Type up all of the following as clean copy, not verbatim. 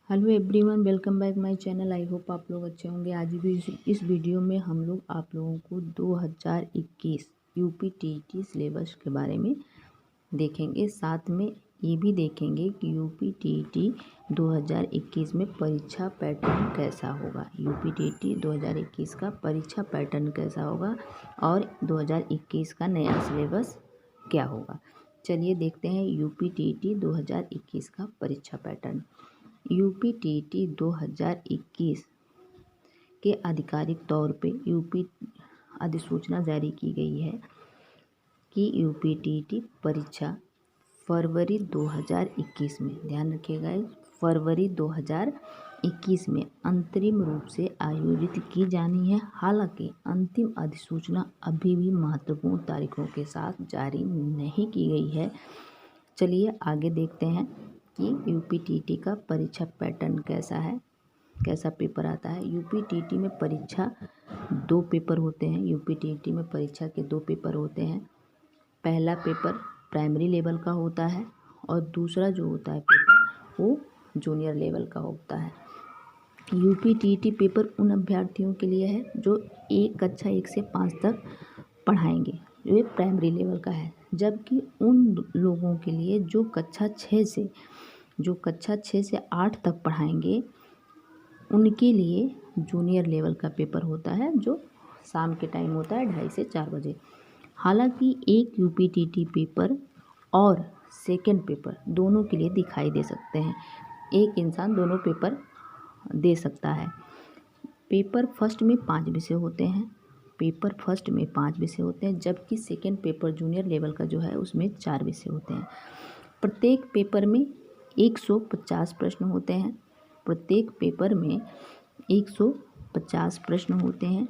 Hello everyone, welcome back my channel. I hope आप लोग अच्छे होंगे। आज भी इस वीडियो में हम लोग आप लोगों को 2021 यूपीटीटी सिलेबस के बारे में देखेंगे। साथ में ये भी देखेंगे कि यूपीटीटी 2021 में परीक्षा पैटर्न कैसा होगा। यूपीटीटी 2021 का परीक्षा पैटर्न कैसा होगा और 2021 का नया सिलेबस क्या होगा। चलिए देखते हैं यूपीटीटी 2021 का परीक्षा पैटर्न। यूपीटीटी 2021 के आधिकारिक तौर पे यूपी अधिसूचना जारी की गई है कि यूपीटीटी परीक्षा फरवरी 2021 में, ध्यान रखिएगा, फरवरी 2021 में अंतरिम रूप से आयोजित की जानी है। हालांकि अंतिम अधिसूचना अभी भी महत्वपूर्ण तारीखों के साथ जारी नहीं की गई है। चलिए आगे देखते हैं कि यूपीटीटी का परीक्षा पैटर्न कैसा है, कैसा पेपर आता है। यूपीटीटी में परीक्षा 2 पेपर होते हैं। यूपीटीटी में परीक्षा के 2 पेपर होते हैं। पहला पेपर प्राइमरी लेवल का होता है और दूसरा जो होता है पेपर वो जूनियर लेवल का होता है। यूपीटीटी पेपर उन अभ्यर्थियों के लिए है जो कक्षा 1 से 5 तक पढ़ाएंगे, जो ये प्राइमरी लेवल का है। जबकि उन लोगों के लिए जो कक्षा 6 से 8 तक पढ़ाएंगे, उनके लिए जूनियर लेवल का पेपर होता है, जो शाम के टाइम होता है 2:30 से 4 बजे। हालांकि एक यूपीटीटी पेपर और सेकंड पेपर दोनों के लिए दिखाई दे सकते हैं। एक इंसान दोनों पेपर दे सकता है। पेपर फर्स्ट में 5 विषय होते हैं। जबकि सेकंड पेपर जूनियर लेवल का जो है उसमें 4 विषय होते हैं। प्रत्येक पेपर में 150 प्रश्न होते हैं।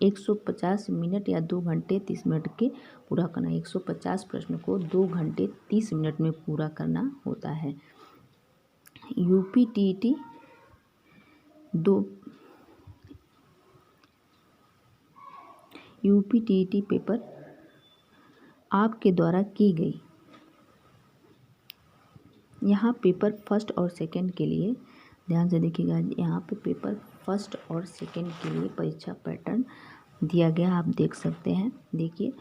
150 मिनट या 2 घंटे 30 मिनट के पूरा करना। 150 प्रश्न को 2 घंटे 30 मिनट में पूरा करना होता है। यूपीटीटी पेपर आपके द्वारा की गई, यहाँ पेपर फर्स्ट और सेकंड के लिए ध्यान से देखिएगा। यहाँ पे पेपर फर्स्ट और सेकंड के लिए परीक्षा पैटर्न दिया गया, आप देख सकते हैं। देखिए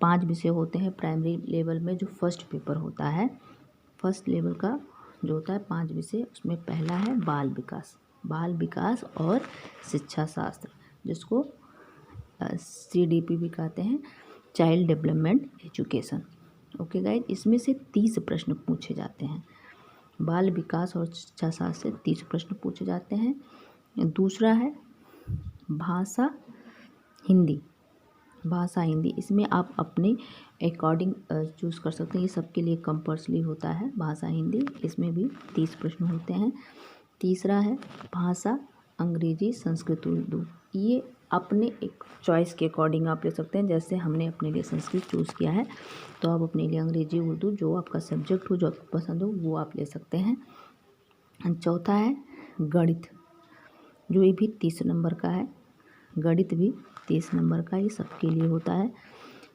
5 विषय होते हैं प्राइमरी लेवल में। जो फर्स्ट पेपर होता है, फर्स्ट लेवल का जो होता है 5 विषय, उसमें पहला है बाल विकास और शिक्षा शास्त्र, जिसको CDP भी कहते हैं, child development education. Okay guys, इसमें से 30 प्रश्न पूछे जाते हैं। बाल विकास और शिक्षा शास्त्र से 30 प्रश्न पूछे जाते हैं। दूसरा है भाषा हिंदी। इसमें आप अपने अकॉर्डिंग चूज़ कर सकते हैं। ये सबके लिए कंपल्सरी होता है भाषा हिंदी। इसमें भी 30 प्रश्न होते हैं। तीसरा है भाषा अंग्रेजी, संस्कृत, उर्दू। ये अपने एक चॉइस के अकॉर्डिंग आप ले सकते हैं। जैसे हमने अपने लिए संस्कृत चूज़ किया है, तो आप अपने लिए अंग्रेजी, उर्दू, जो आपका सब्जेक्ट हो, जो आपको पसंद हो, वो आप ले सकते हैं। चौथा है गणित, जो ये भी 30 नंबर का है। गणित भी 30 नंबर का, ये सबके लिए होता है।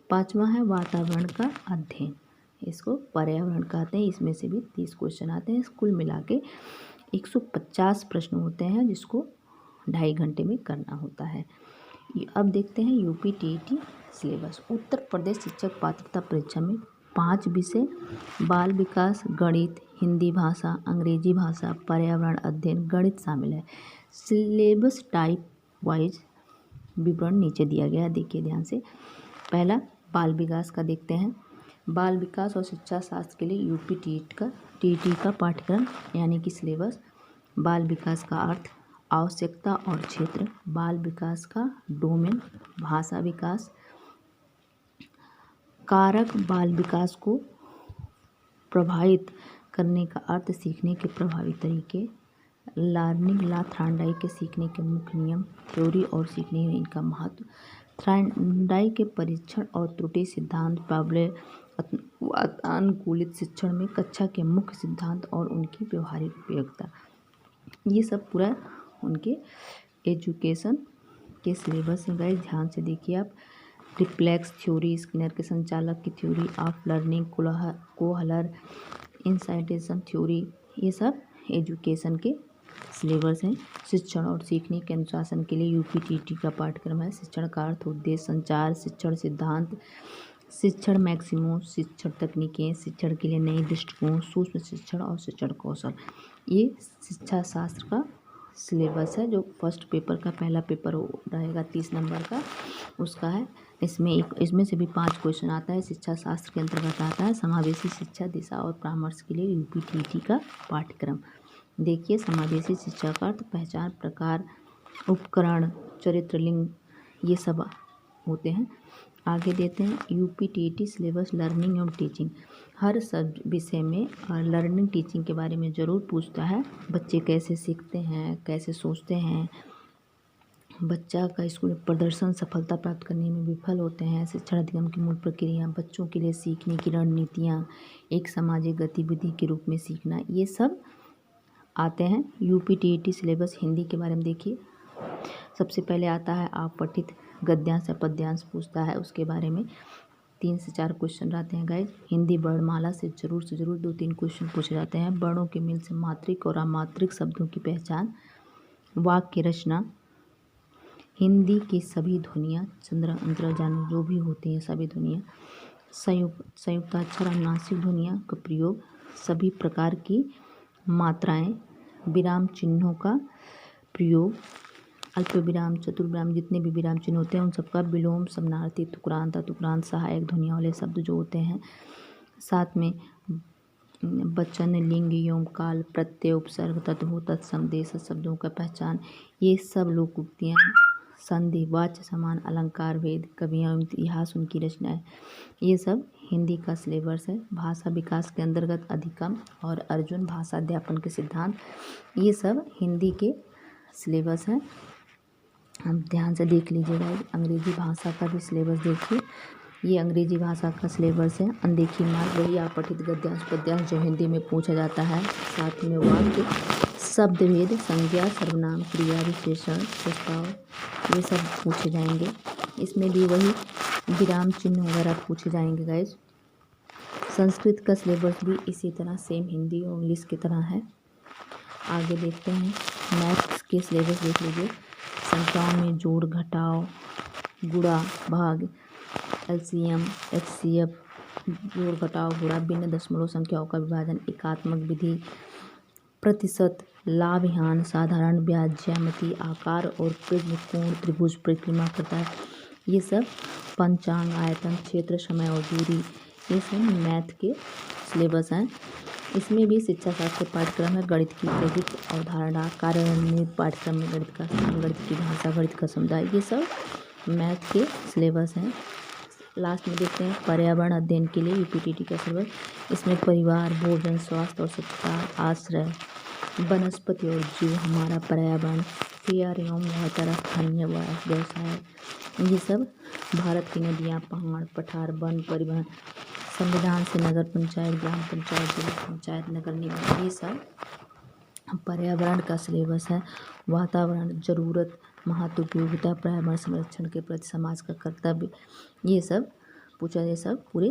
5वां है वातावरण का अध्ययन, इसको पर्यावरण कहते हैं। इसमें से भी 30 क्वेश्चन आते हैं। कुल मिला के 150 प्रश्न होते हैं, जिसको 2.5 घंटे में करना होता है। अब देखते हैं यूपीटीटी सिलेबस। उत्तर प्रदेश शिक्षक पात्रता परीक्षा में 5 विषय बाल विकास, गणित, हिंदी भाषा, अंग्रेजी भाषा, पर्यावरण अध्ययन, गणित शामिल है। सिलेबस टाइप वाइज विवरण नीचे दिया गया है, देखिए ध्यान से। पहला बाल विकास का देखते हैं। बाल विकास और शिक्षा शास्त्र के लिए यूपीटीटी का पाठ्यक्रम यानी कि सिलेबस। बाल विकास का अर्थ, आवश्यकता और क्षेत्र। बाल विकास का डोमेन, भाषा विकास। कारक बाल विकास को प्रभावित करने का अर्थ, सीखने के प्रभावी तरीके। लर्निंग ला थॉर्नडाइक के सीखने के मुख्य नियम, थ्योरी और सीखने में इनका महत्व। थॉर्नडाइक के परीक्षण और त्रुटि सिद्धांत, पाब्लो वातानुकूलित शिक्षण में कक्षा के मुख्य सिद्धांत और उनकी व्यवहारिक उपयोगिता। ये सब पूरा उनके एजुकेशन के सिलेबस है गाइस, ध्यान से देखिए आप। रिफ्लेक्स थ्योरी, स्किनर के संचालक की थ्योरी ऑफ लर्निंग, कोहलर इंसाइटेशन थ्योरी, ये सब एजुकेशन के सिलेबस हैं। शिक्षण और सीखने के अनुशासन के लिए यूपीटीटी का पाठ्यक्रम है। शिक्षण का अर्थ, उद्देश्य, संचार, शिक्षण सिद्धांत, शिक्षण मैक्सिमो, शिक्षण तकनीकें, शिक्षण के लिए नए दृष्टिकोण, सूक्ष्म शिक्षण और शिक्षण कौशल। ये शिक्षा शास्त्र का सिलेबस है जो फर्स्ट पेपर का पहला पेपर रहेगा 30 नंबर का, उसका है। इसमें से भी 5 क्वेश्चन आता है। शिक्षा शास्त्र के अंतर्गत आता है समावेशी शिक्षा, दिशा और परामर्श के लिए यूपीटीटी का पाठ्यक्रम। देखिए, समावेशी शिक्षा का अर्थ पहचान, प्रकार, उपकरण, चरित्र, लिंग, ये सब होते हैं। आगे देते हैं यूपीटीटी सिलेबस लर्निंग एवं टीचिंग। हर सब विषय में लर्निंग टीचिंग के बारे में ज़रूर पूछता है। बच्चे कैसे सीखते हैं, कैसे सोचते हैं, बच्चा का स्कूल प्रदर्शन सफलता प्राप्त करने में विफल होते हैं, शिक्षण अधिगम की मूल प्रक्रिया, बच्चों के लिए सीखने की रणनीतियाँ, एक सामाजिक गतिविधि के रूप में सीखना, ये सब आते हैं। यूपीटीटी सिलेबस हिंदी के बारे में देखिए। सबसे पहले आता है आप पठित गद्यांश या पद्यांश पूछता है, उसके बारे में 3 से 4 क्वेश्चन रहते हैं गाइज। हिंदी वर्णमाला से ज़रूर 2-3 क्वेश्चन पूछे जाते हैं। वर्णों के मेल से मात्रिक और अमात्रिक शब्दों की पहचान, वाक्य रचना, हिंदी की सभी ध्वनियाँ, चंद्र अंतरा जानो जो भी होती हैं सभी ध्वनियाँ, संयुक्ताक्षर अनुनासिक ध्वनियाँ का प्रयोग, सभी प्रकार की मात्राएं, विराम चिन्हों का प्रयोग, अल्प विराम, चतुर्विराम, जितने भी विराम चिन्ह होते हैं उन सबका विलोम, समानार्थी, तुक्रांत, अतुक्रांत, सहायक ध्वनियों वाले शब्द जो होते हैं। साथ में वचन, लिंग, यौम, काल, प्रत्यय, उपसर्ग, तद्भव, तत्सम, देश शब्दों का पहचान, ये सब लोकोक्तियाँ, संधि, वाच्य, समान, अलंकार, वेद, कवियाँ, इतिहास, उनकी रचनाएं, ये सब हिंदी का सिलेबस है। भाषा विकास के अंतर्गत अधिगम और अर्जुन भाषा अध्यापन के सिद्धांत, ये सब हिंदी के सिलेबस हैं। हम ध्यान से देख लीजिएगा। अंग्रेजी भाषा का भी सिलेबस देखिए, ये अंग्रेजी भाषा का सिलेबस है। अनदेखी मार्ग, वही अपठित गद्यांश पद्यांश जो हिंदी में पूछा जाता है। साथ में वाक्य, शब्द भेद, संज्ञा, सर्वनाम, क्रिया, विशेषण, प्रस्ताव, ये सब पूछे जाएंगे। इसमें भी वही विराम चिन्ह वगैरह पूछे जाएंगे गाइज। संस्कृत का सिलेबस भी इसी तरह सेम हिंदी और इंग्लिश की तरह है। आगे देखते हैं मैथ्स के सिलेबस देख लीजिए। संख्याओं में जोड़, घटाव, गुणा, भाग, एलसीएम, एचसीएफ, जोड़, घटाव, गुणा, भिन्न दशमलव संख्याओं का विभाजन, एकात्मक विधि, प्रतिशत, लाभ-हानि, साधारण ब्याज, ज्यामिति, आकार और प्रिज्म, कोण, त्रिभुज, परिक्रमा करता है, ये सब, पंचांग, आयतन, क्षेत्र, समय और दूरी, ये सब मैथ के सिलेबस हैं। इसमें भी शिक्षा शास्त्र पाठ्यक्रम है। गणित की क्रेडिट अवधारणा, कार्यान्वित पाठ्यक्रम में गणित का स्थान, गणित की भाषा, गणित का समुदाय, ये सब मैथ के सिलेबस हैं। लास्ट में देखते हैं पर्यावरण अध्ययन के लिए यूपीटीटी का सिलेबस। इसमें परिवार, भोजन, स्वास्थ्य और स्वच्छता, आश्रय, वनस्पति और जीव, हमारा पर्यावरण, फेयर एवं बेहतर स्थानीय व्यवसाय, ये सब, भारत की नदियाँ, पहाड़, पठार, वन, परिवहन, संविधान से नगर पंचायत, ग्राम पंचायत, जिला पंचायत, नगर निगम, ये सब पर्यावरण का सिलेबस है। वातावरण, जरूरत, महत्व, उपयोगिता, पर्यावरण संरक्षण के प्रति समाज का कर्तव्य, ये सब पूछा, ये सब पूरे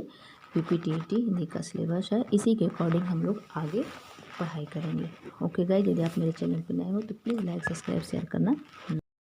यूपीटीटी हिंदी का सिलेबस है। इसी के अकॉर्डिंग हम लोग आगे पढ़ाई करेंगे। ओके गाइस, यदि आप मेरे चैनल पर नए हो तो प्लीज़ लाइक, सब्सक्राइब, शेयर करना।